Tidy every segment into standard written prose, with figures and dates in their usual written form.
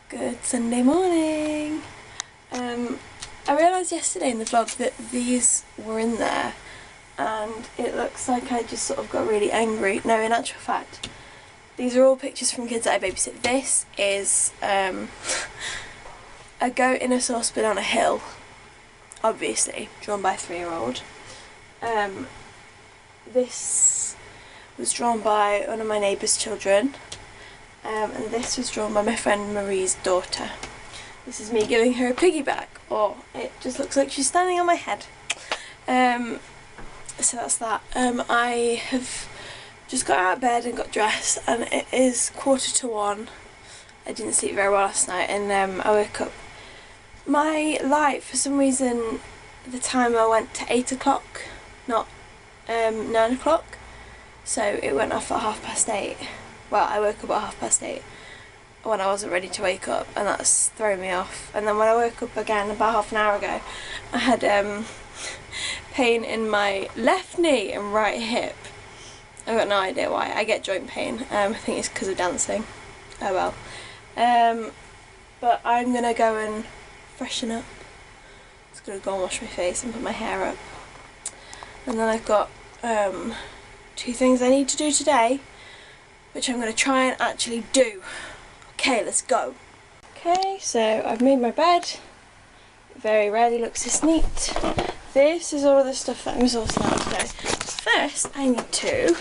Good Sunday morning. I realised yesterday in the vlog that these were in there and it looks like I just sort of got really angry. No, in actual fact, these are all pictures from kids that I babysit. This is a goat in a saucepan on a hill, obviously, drawn by a 3-year-old. This was drawn by one of my neighbour's children. And this was drawn by my friend Marie's daughter. This is me giving her a piggyback, or it just looks like she's standing on my head. So that's that. I have just got out of bed and got dressed, and it is 1:45. I didn't sleep very well last night, and I woke up. My light, for some reason, the timer went to 8 o'clock, not 9 o'clock. So it went off at 8:30. Well, I woke up at 8:30 when I wasn't ready to wake up, and that's thrown me off. And then when I woke up again about half an hour ago, I had pain in my left knee and right hip. I've got no idea why. I get joint pain. I think it's because of dancing. Oh well. But I'm gonna go and freshen up. Just gonna go and wash my face and put my hair up. And then I've got 2 things I need to do today, which I'm going to try and actually do. Okay, let's go. Okay, so I've made my bed. It very rarely looks this neat. This is all of the stuff that I'm sourcing out today. First, I need to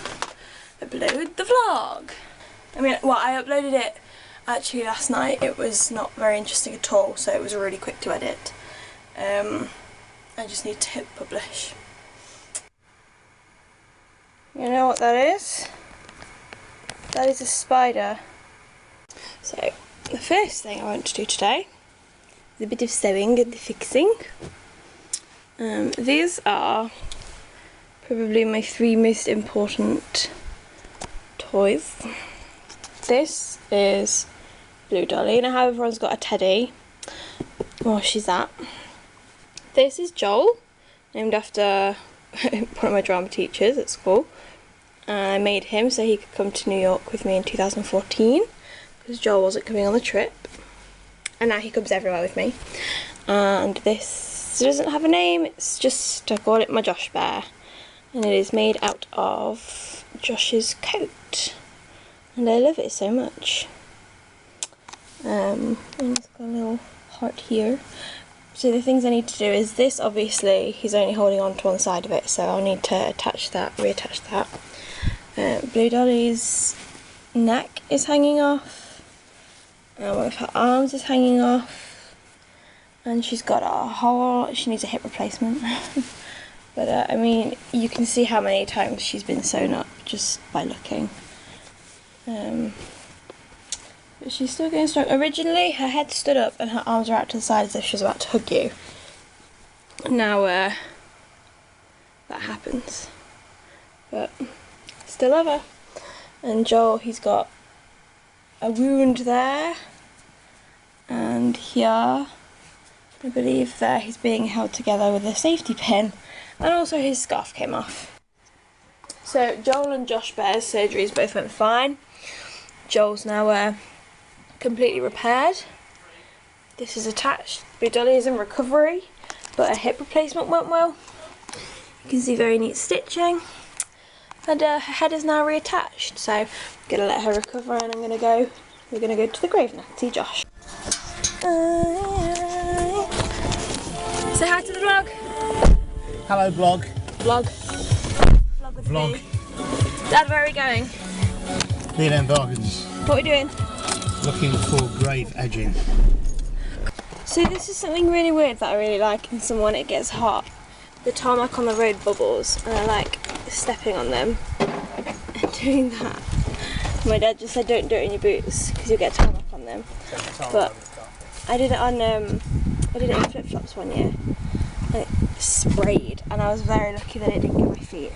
upload the vlog. I mean, well, I uploaded it actually last night. It was not very interesting at all, so it was really quick to edit. I just need to hit publish. You know what that is? That is a spider. So, the first thing I want to do today is a bit of sewing and fixing. These are probably my 3 most important toys. This is Blue Dolly. You know how everyone's got a teddy? Well, she's that. This is Joel, named after one of my drama teachers at school. I made him so he could come to New York with me in 2014 because Joel wasn't coming on the trip, and now he comes everywhere with me. And this doesn't have a name, it's just, I call it my Josh Bear, and it is made out of Josh's coat, and I love it so much. And it's got a little heart here. So the things I need to do is this, obviously he's only holding on to one side of it, so I'll need to attach that, reattach that. Blue Dolly's neck is hanging off, and one of her arms is hanging off, and she's got a whole, she needs a hip replacement. But I mean, you can see how many times she's been sewn up just by looking. But she's still going strong. Originally her head stood up and her arms were out to the side as if she was about to hug you. Now that happens. But still love her. And Joel, he's got a wound there, and here, I believe there he's being held together with a safety pin, and also his scarf came off. So Joel and Josh Bear's surgeries both went fine. Joel's now completely repaired. This is attached. Blue Dolly is in recovery, but a hip replacement went well. You can see very neat stitching. And her head is now reattached, so I'm going to let her recover, and we're going to go to the grave now and see Josh. Say hi to the vlog. Hello vlog. Vlog. Vlog with Vlog. me. Dad, where are we going? B&M Bargains. What are we doing? Looking for grave edging. So this is something really weird that I really like in someone. It gets hot. The tarmac on the road bubbles, and I like stepping on them and doing that. My dad just said don't do it in your boots because you'll get tarmac on them. But I did it on flip-flops one year, and it sprayed, and I was very lucky that it didn't get my feet.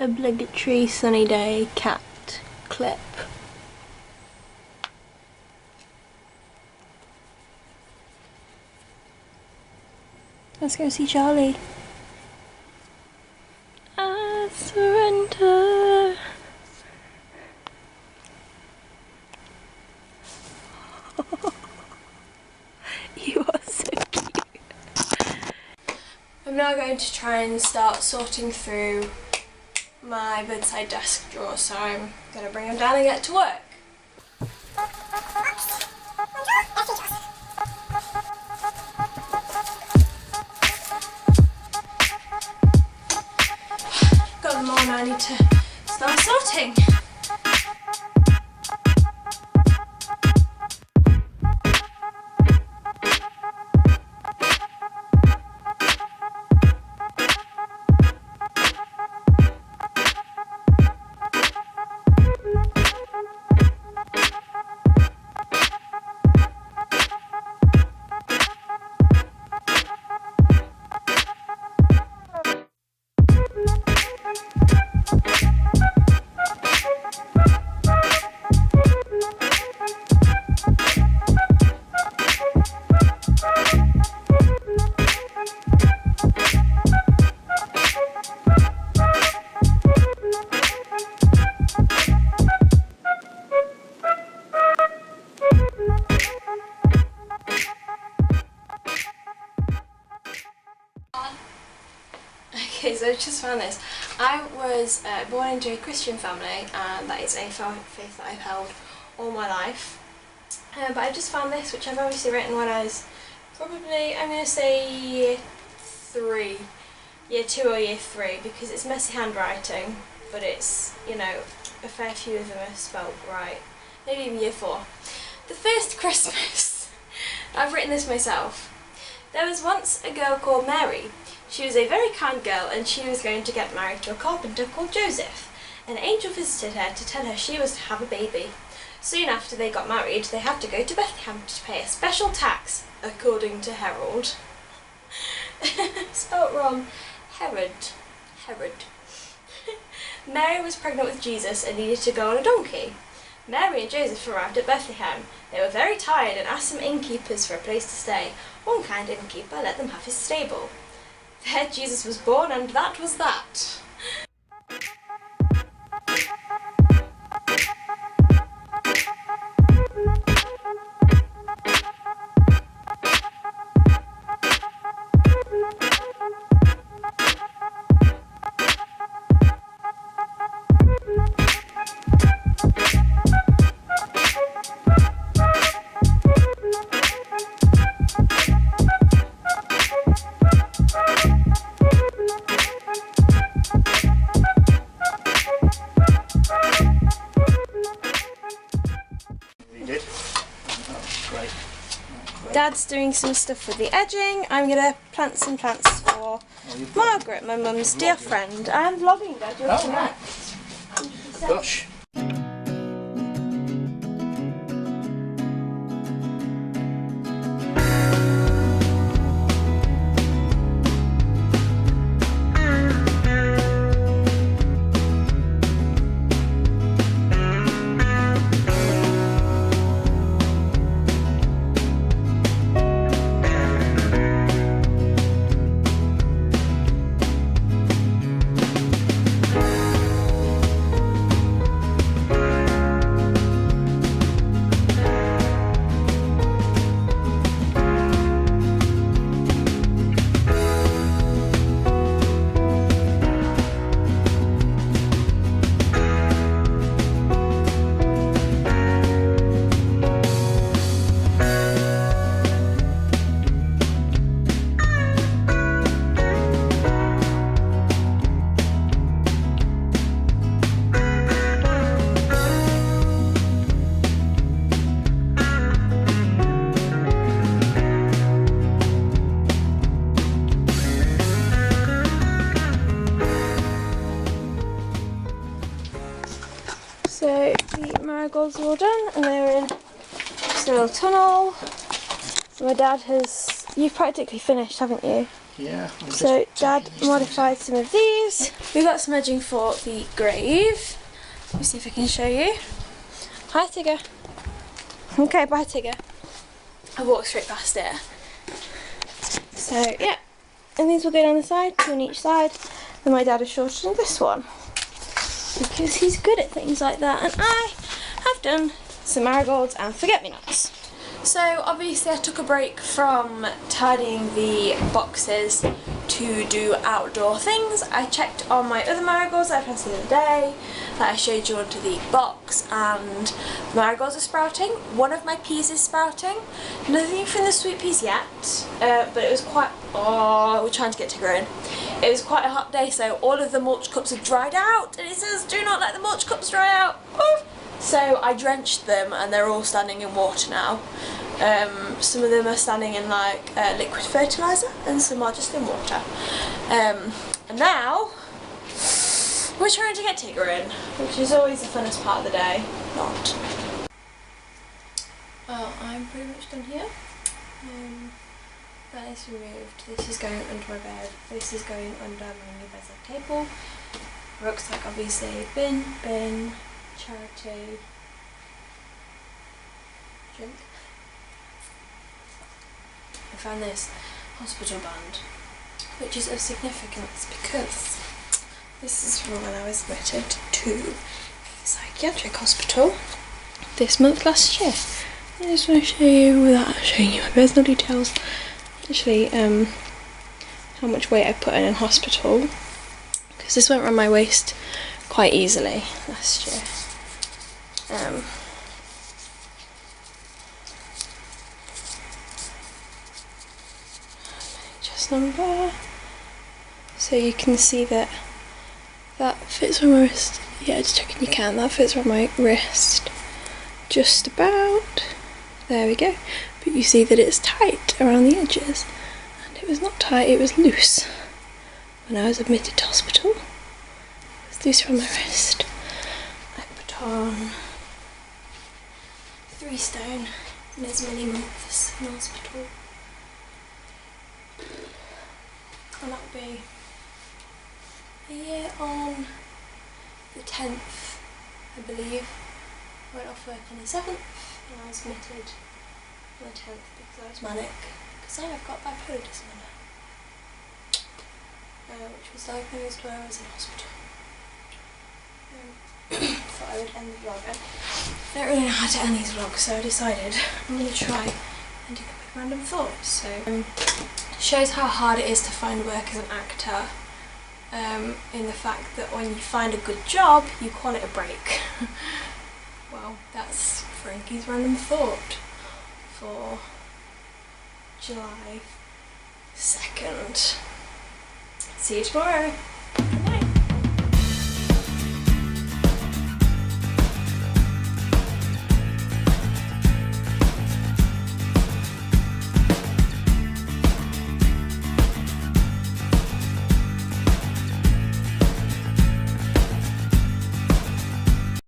Obligatory sunny day cat clip. Let's go see Charlie. I surrender. now going to try and start sorting through my bedside desk drawers, so I'm going to bring them down and get to work. Got them all now, I need to start sorting. Okay, so I just found this. I was born into a Christian family, and that is a faith that I've held all my life. But I just found this, which I've obviously written when I was probably, I'm going to say year 2 or year 3, because it's messy handwriting, but it's, you know, a fair few of them are spelt right. Maybe even year 4. The first Christmas. I've written this myself. There was once a girl called Mary. She was a very kind girl, and she was going to get married to a carpenter called Joseph. An angel visited her to tell her she was to have a baby. Soon after they got married, they had to go to Bethlehem to pay a special tax, according to Harold. Spelt wrong. Herod. Mary was pregnant with Jesus and needed to go on a donkey. Mary and Joseph arrived at Bethlehem. They were very tired and asked some innkeepers for a place to stay. One kind innkeeper let them have his stable. There Jesus was born, and that was that. Dad's doing some stuff with the edging. I'm going to plant some plants for Margaret, my mum's dear friend. I'm vlogging, Dad. You're correct. Gosh. So the marigolds are all done, and they're in this little tunnel. My dad has, you've practically finished, haven't you? Yeah. So Dad modified some of these. We got some edging for the grave. Let me see if I can show you. Hi Tigger. Okay, bye Tigger. I walked straight past it. So yeah, and these will go down the side, 2 on each side. And my dad has shortened this one, because he's good at things like that, and I have done some marigolds and forget-me-nots. So obviously I took a break from tidying the boxes to do outdoor things. I checked on my other marigolds that I planted the other day that I showed you onto the box, and the marigolds are sprouting. One of my peas is sprouting. Nothing from the sweet peas yet, but it was quite, we're trying to get Tigger in. It was quite a hot day, so all of the mulch cups have dried out, and it says do not let the mulch cups dry out. So I drenched them and they're all standing in water now. Some of them are standing in like liquid fertiliser and some are just in water. And now we're trying to get Tigger in, which is always the funnest part of the day. Not. Well, I'm pretty much done here. That is removed. This is going under my bed. This is going under my new bedside table. Rucksack obviously. Bin, charity, drink. I found this hospital band, which is of significance because this is from when I was admitted to a psychiatric hospital this month last year. I just want to show you, without showing you my personal details, actually how much weight I put in hospital, because this went around my waist quite easily last year. Chest number, so you can see that fits around my wrist. Yeah, just checking you can. That fits around my wrist, just about. There we go. But you see that it's tight around the edges, and it was not tight. It was loose when I was admitted to hospital. It was loose around my wrist. I put on 3 stone in as many months in hospital, and that will be a year on the 10th, I believe. I went off work on the 7th and I was admitted on the 10th because I was manic, because I've got bipolar disorder, which was diagnosed when I was in hospital. Thought I would end the vlog. I don't really know how to end these vlogs, so I decided I'm going to try ending them with random thoughts. So it shows how hard it is to find work as an actor, in the fact that when you find a good job, you call it a break. Well, that's Frankie's random thought for July 2nd. See you tomorrow.